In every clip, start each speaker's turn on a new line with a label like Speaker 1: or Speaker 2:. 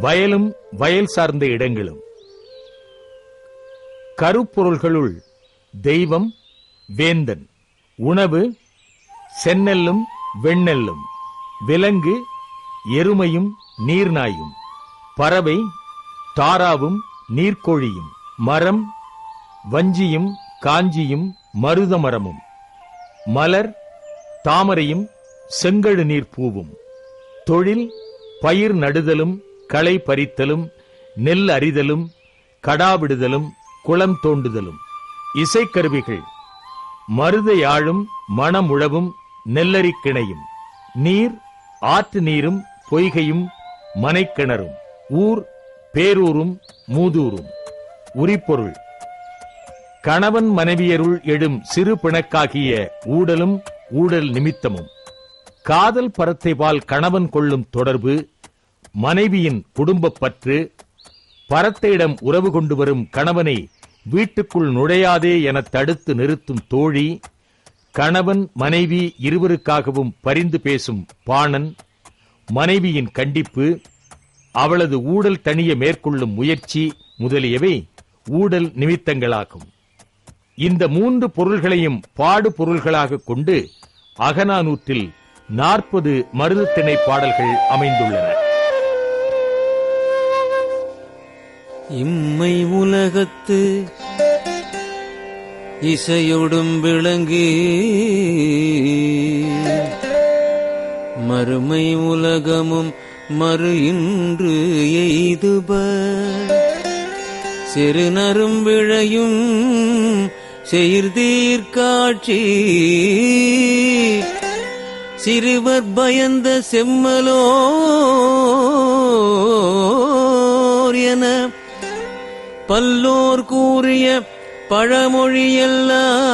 Speaker 1: வயலும் வயல் சார்ந்த இடங்களும். கருப்பொருள்களுள் தெய்வம், வேந்தன், உணவு செந்நெல்லும் வெண்ணெல்லும், விலங்கு எருமையும் நீர்நாயும், பறவை தாராவும் நீர்க்கோழியும், மரம் வஞ்சியும் காஞ்சியும் மருதமரமும், மலர் தாமரையும் செங்கழு நீர் பூவும், தொழில் பயிர் நடுதலும் களை பறித்தலும் நெல் அறிதலும் கடாவிடுதலும் குளம் தோண்டுதலும், இசைக்கருவிகள் மருத யாழும் மணமுழவும் நெல்லரிக்கிணையும், நீர் ஆற்று நீரும் பொய்கையும் மனைக்கிணறும், ஊர் பேரூரும் மூதூரும். உரிப்பொருள் கணவன் மனைவியருள் எழும் சிறு பிணக்காகிய ஊடலும் ஊடல் நிமித்தமும், காதல் பரத்தைபால் கணவன் கொள்ளும் தொடர்பு, மனைவியின் குடும்பப் பற்று, பரத்தையிடம் உறவு கொண்டு வரும் கணவனை வீட்டுக்குள் நுழையாதே என தடுத்து நிறுத்தும் தோழி, கணவன் மனைவி இருவருக்காகவும் பரிந்து பேசும் பாணன், மனைவியின் கண்டிப்பு, அவளது ஊடல் தணிய மேற்கொள்ளும் முயற்சி முதலியவை ஊடல் நிமித்தங்களாகும். இந்த 3 பொருள்களையும் பாடு பொருள்களாக கொண்டு அகநானூற்றில் 40 மருதத்திணை பாடல்கள் அமைந்துள்ளன.
Speaker 2: இம்மை உலகத்து இசையொடும் விளங்கி, மறுமை உலகமும் மறு இன்று எய்துப, சிறுநரும் விழையும் செயிர்தீர்காட்சி, சிறுவர் பயந்த செம்மலோர் என பல்லோர் கூறிய பழமொழியெல்லாம்,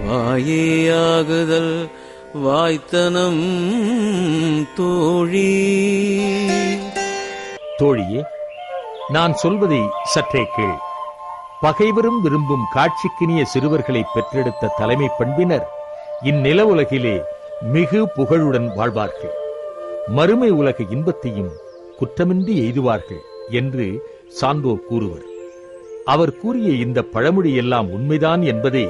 Speaker 2: வாயேயாகுதல் வாய்த்தனம் தோழி.
Speaker 1: தோழியே, நான் சொல்வதை சற்றே கேள். பகைவரும் விரும்பும் காட்சிக்கினிய சிறுவர்களை பெற்றெடுத்த தலைமை பண்பினர் இந்நில உலகிலே மிகு புகழுடன் வாழ்வார்கள். மறுமை உலக இன்பத்தையும் குற்றமின்றி எய்துவார்கள் என்று சான்றோர் கூறுவர். அவர் கூறிய இந்த பழமொழி எல்லாம் உண்மைதான் என்பதை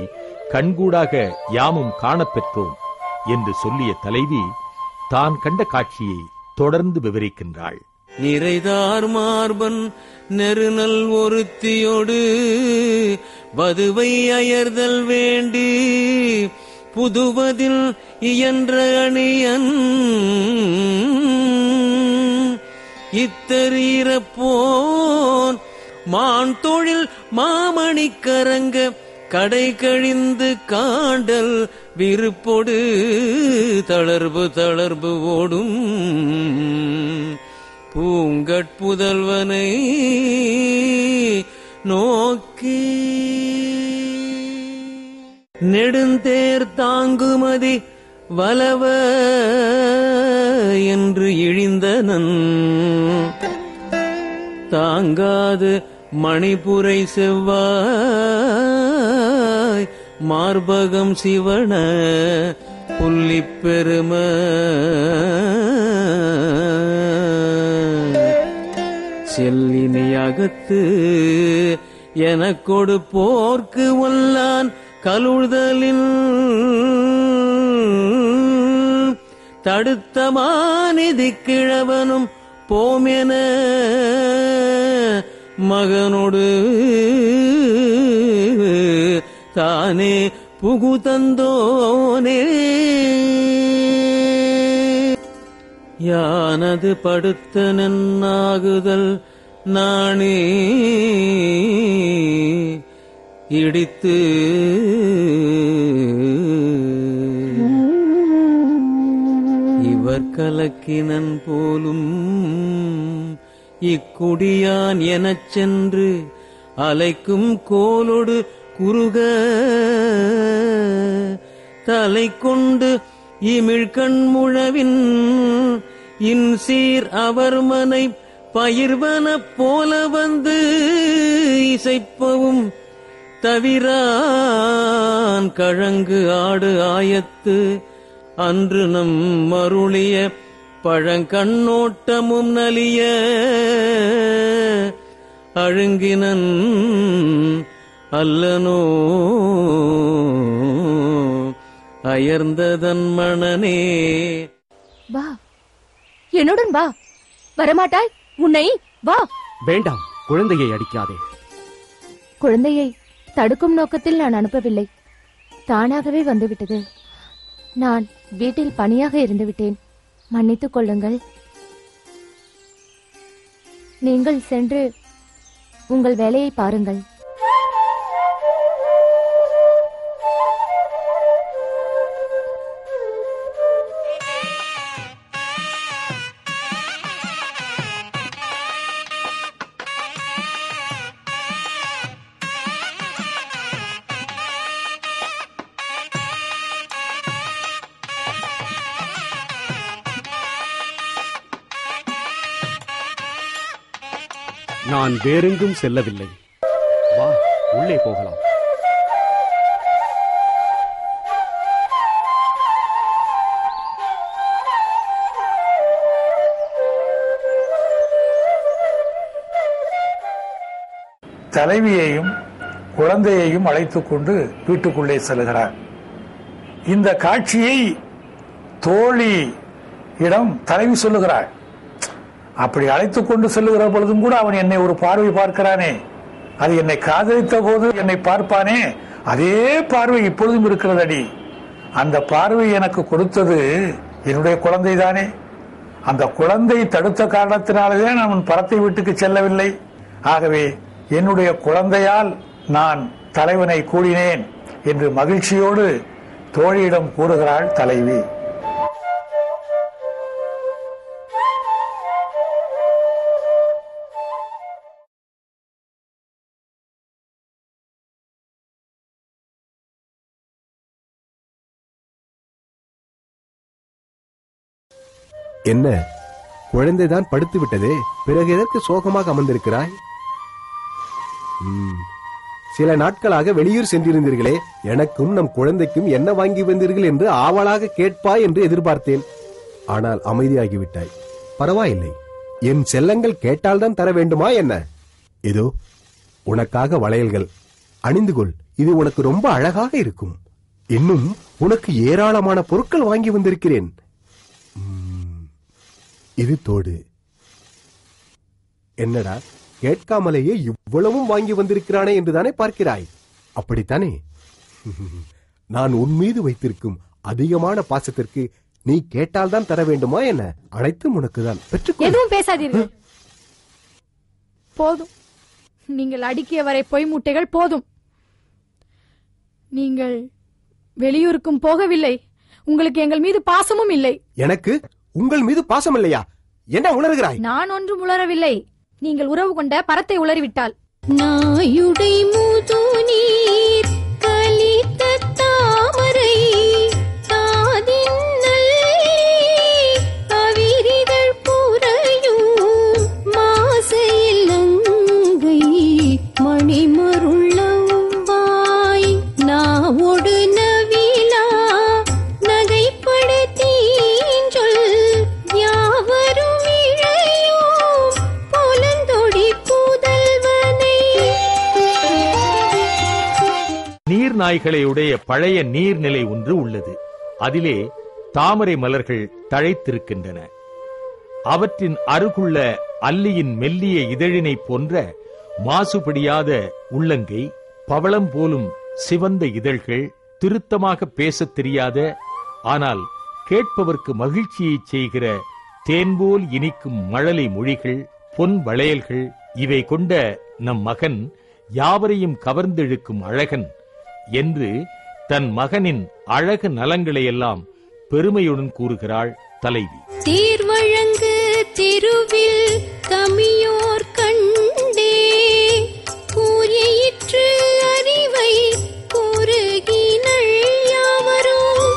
Speaker 1: கண்கூடாக யாமும் காணப்பெற்றோம் என்று சொல்லிய தலைவி தான் கண்ட காட்சியை தொடர்ந்து விவரிக்கின்றாள்.
Speaker 2: நிறைதார் மார்பன் நெருநல் ஒருத்தியோடு வதுவை அயர்தல் வேண்டி, புதுவதில் இயன்ற அணியன் இத்தரீரப்போன், மான் தொழில் மாமணிக்கரங்க கடை கழிந்து காண்டல் விருப்பொடு தளர்வு ஓடும், பூங்கட்புதல்வனை நோக்கி நெடுந்தேர் தாங்குமதி வலவ என்று இழிந்தனன், தாங்காது மணிபுரை செவ்வாய் மார்பகம் சிவன புல்லிப் பெரும, செல்லினியகத்து எனக்கொடு போர்க்கு ஒல்லான் கலுழ்தலின், தடுத்த மாநிதி கிழவனும் போமென மகனோடு தானே புகுதந்தோனே, யானது படுத்த நன்னாகுதல் நானே இடித்து இவர் கலக்கினன் போலும், இக்குடியான் எனச் சென்று அலைக்கும் கோலொடு குறுக, தலை கொண்டு இமிழ்கண் முழவின் இன்சீர் அவர்மனை பயிர்வன போல வந்து இசைப்பவும், தவிரான் கழங்கு ஆடு ஆயத்து அன்று நம் மருளிய பழங்கண்ணோட்டமும் நலிய அழுங்கினன் அல்லனோ அயர்ந்ததன் மணனே.
Speaker 3: வா, என்னுடன் வா. வரமாட்டாய்? உன்னை வா.
Speaker 4: வேண்டாம், குழந்தையை அடிக்காதே.
Speaker 3: குழந்தையை தடுக்கும் நோக்கத்தில் நான் அனுப்பவில்லை, தானாகவே வந்துவிட்டது. நான் வீட்டில் பணியாக இருந்து விட்டேன், மன்னித்துக் கொள்ளுங்கள். நீங்கள் சென்று உங்கள் வேலையை பாருங்கள்.
Speaker 4: நான் வேறெங்கும் செல்லவில்லை. வா, உள்ளே போகலாம்.
Speaker 5: தலைவியையும் குழந்தையையும் அழைத்துக் கொண்டு வீட்டுக்குள்ளே செல்கிறார். இந்த காட்சியை தோழியிடம் தலைவி சொல்லுகிறாள். அப்படி அழைத்துக் கொண்டு செல்லுகிற பொழுதும் கூட அவன் என்னை ஒரு பார்வை பார்க்கிறானே, அது என்னை காதலித்த போது என்னை பார்ப்பானே, அதே பார்வை இப்பொழுதும் இருக்கிறதடி. அந்த பார்வை எனக்கு கொடுத்தது என்னுடைய குழந்தை தானே. அந்த குழந்தை தடுத்த காரணத்தினாலே நான் பரத்தை வீட்டுக்கு செல்லவில்லை. ஆகவே என்னுடைய குழந்தையால் நான் தலைவனை கூடினேன் என்று மகிழ்ச்சியோடு தோழியிடம் கூறுகிறாள் தலைவி.
Speaker 6: என்ன, குழந்தைதான் படுத்து விட்டதே, பிறகு எதற்கு சோகமாக அமர்ந்திருக்கிறாய்? சில நாட்களாக வெளியூர் சென்றிருந்தீர்களே, எனக்கும் நம் குழந்தைக்கும் என்ன வாங்கி வந்தீர்கள் என்று ஆவலாக கேட்பாய் என்று எதிர்பார்த்தேன். ஆனால் அமைதியாகிவிட்டாய். பரவாயில்லை, என் செல்லங்கள் கேட்டால்தான் தர வேண்டுமா என்ன? இதோ உனக்காக வளையல்கள், அணிந்து கொள், இது உனக்கு ரொம்ப அழகாக இருக்கும். இன்னும் உனக்கு ஏராளமான பொருட்கள் வாங்கி வந்திருக்கிறேன். இது தோடு. என்னடா, கேட்காமலேயே இவ்வளவும் வாங்கி வந்திருக்கிறானே என்றுதானே பார்க்கிறாய்? அப்படித்தானே? நான் உன் மீது வைத்திருக்கும் அதிகமான பாசத்திற்கு நீ கேட்டால்தான் தர வேண்டுமா என்ன? அனைத்தும் உனக்குதான்.
Speaker 3: எதுவும் பேசாதீர்கள். போதும், நீங்கள் அடுக்கிய வரை பொய் மூட்டைகள் போதும். நீங்கள் வெளியூருக்கும் போகவில்லை, உங்களுக்கு எங்கள் மீது பாசமும் இல்லை.
Speaker 6: எனக்கு உங்கள் மீது பாசம் இல்லையா? என்ன உணர்கிறாய்?
Speaker 3: நான் ஒன்றும் உளரவில்லை, நீங்கள் உறவு கொண்ட பரத்தை உளறிவிட்டால்.
Speaker 7: நாயுடை முது நீர் கலித்த தாமரை தாதின் அவிரிகள் புரையும் மாசையில் லங்கை மணிமருளவாய் நாவோடு நவிலா நகைப்படுத்தீன் சொல் யாவரும் இழையும் பொலந்தொடி புதல்வனை.
Speaker 1: நீர்நாய்களை உடைய பழைய நீர்நிலை ஒன்று உள்ளது. அதிலே தாமரை மலர்கள் தழைத்திருக்கின்றன. அவற்றின் அருகுள்ள அல்லியின் மெல்லிய இதழினை போன்ற மாசுபடியாத உள்ளங்கை, பவளம் போலும் சிவந்த இதழ்கள், திருத்தமாக பேசத் தெரியாத ஆனால் கேட்பவர்க்கு மகிழ்ச்சியை செய்கிற தேன்போல் இனிக்கும் மழலை மொழிகள், பொன் வளையல்கள், இவை கொண்ட நம் மகன் யாவரையும் கவர்ந்தெழுக்கும் அழகன் என்று தன் மகனின் அழகு நலங்களையெல்லாம் பெருமையுடன் கூறுகிறாள் தலைவி.
Speaker 7: தீர்வழங்கு திருவில் தமியோர் கண்டே கூறியிற்று அறிவை கூறுகினள் யாவரும்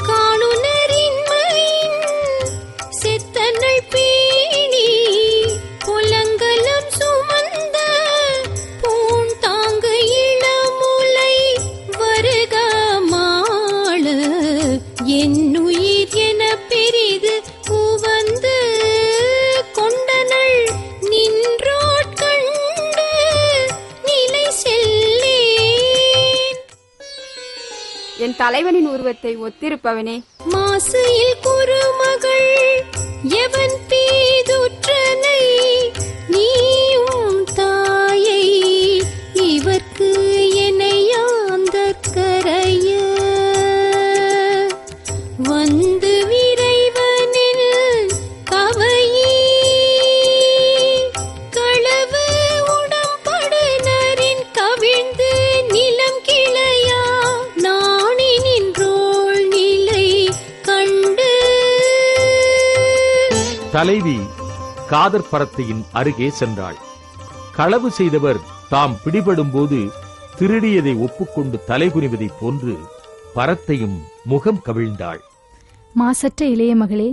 Speaker 7: காணுனரின்மையின் செத்தனள் பேணி புலங்கலம் சுமந்த பூண் தாங்க இளமுலை வருக மாள என்னுயிர்
Speaker 8: என் தலைவனின் உருவத்தை ஒத்திருப்பவனே.
Speaker 7: மாசையில் குறுமகள் எவன் பீதுற்றனை நீயும் தாயை இவர்க்கு எனையாந்தற்கரைய வந்து விரைவனில் கவையே களவு உடம்படுனரின் கவிழ்ந்து நிலம் கிளையா நாணி நின்றோள் நிலை கண்டு.
Speaker 1: தலைவி காதற் பரத்தையின் அருகே சென்றாள். களவு செய்தவர் தாம் பிடிபடும்போது திருடியதை ஒப்புக்கொண்டு தலைகுனிவதைப் போன்று பரத்தையும் முகம் கவிழ்ந்தாள்.
Speaker 3: மாசற்ற இளைய மகளே,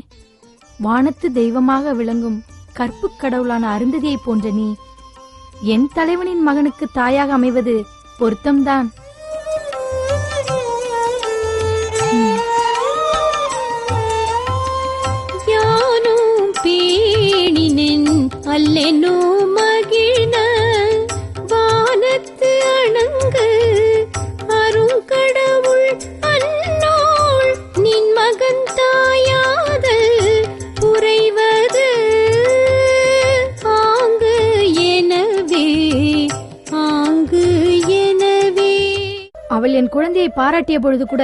Speaker 3: வானத்து தெய்வமாக விளங்கும் கற்புக் கடவுளான அருந்ததியைப் போன்ற நீ என் தலைவனின் மகனுக்கு தாயாக அமைவது பொருத்தம்தான்.
Speaker 7: யானும் பேணினென் அல்லெனோ மகிழ்ன வானத்து அணங்கு அருங்கடவுள் அன்னோள் நின் மகன் தாயாதல் புரைவது ஆங்கு எனவே ஆங்கு எனவே.
Speaker 3: அவள் என் குழந்தையை பாராட்டிய பொழுது கூட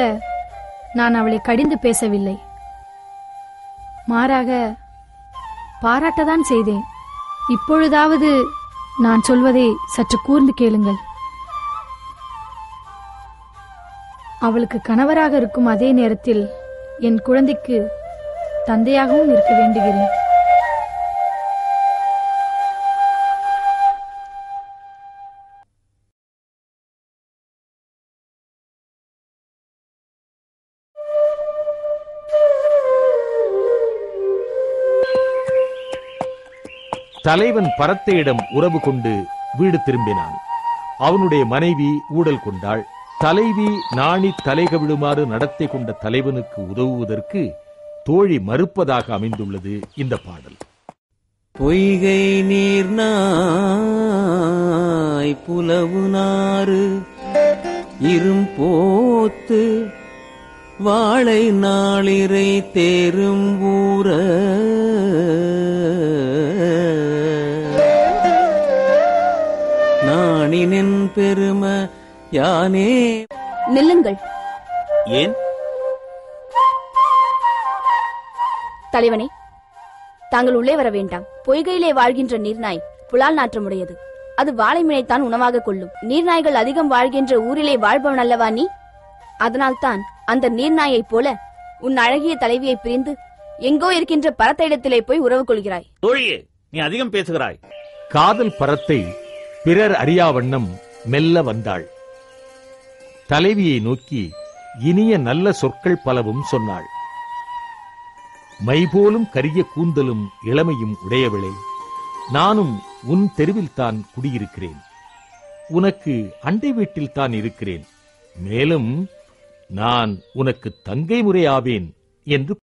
Speaker 3: நான் அவளை கடிந்து பேசவில்லை. மாறாக பாராட்டதான் செய்தேன். இப்பொழுதாவது நான் சொல்வதை சற்று கூர்ந்து கேளுங்கள். அவளுக்கு கணவராக இருக்கும் அதே நேரத்தில் என் குழந்தைக்கு தந்தையாகவும் இருக்க வேண்டுகிறேன்.
Speaker 1: தலைவன் பரத்தையிடம் உறவு கொண்டு வீடு திரும்பினான். அவனுடைய மனைவி ஊடல் கொண்டாள். தலைவி நாணி தலைகவிழுமாறு நடத்தை கொண்ட தலைவனுக்கு உதவுவதற்கு தோழி மறுப்பதாக அமைந்துள்ளது இந்த பாடல்.
Speaker 2: பொய்கை நீர்நாய் புலவுனாறு இரும்போத்து வாழை நாளிரை தேரும் ஊர நாணினின் பெரும யானே.
Speaker 8: நில்லுங்கள்
Speaker 2: ஏன்
Speaker 8: தலைவனே, தாங்கள் உள்ளே வர வேண்டாம். பொய்கையிலே வாழ்கின்ற நீர்நாய் புலால் நாற்றமுடையது. அது வாழை மீனைத்தான் உணவாக கொள்ளும். நீர்நாய்கள் அதிகம் வாழ்கின்ற ஊரிலே வாழ்பவன் அல்லவா நீ? அதனால்தான் அந்த நீர்நாயைப் போல உன் அழகிய தலைவியை பிரிந்து எங்கோ இருக்கின்ற பரத்த இடத்திலே போய் உறவு கொள்கிறாய்.
Speaker 4: தோழியே, நீ அதிகம் பேசுகிறாய்.
Speaker 1: காதல் பரத்தை பிறர் அறியா வண்ணம் மெல்ல வந்தாள். தலைவியை நோக்கி இனிய நல்ல சொற்கள் பலவும் சொன்னாள். மைபோலும் கரிய கூந்தலும் இளமையும் உடையவளே, நானும் உன் தெருவில்தான் குடியிருக்கிறேன். உனக்கு அண்டை வீட்டில்தான் இருக்கிறேன். மேலும் நான் உனக்கு தங்கை முறையாவேன் என்று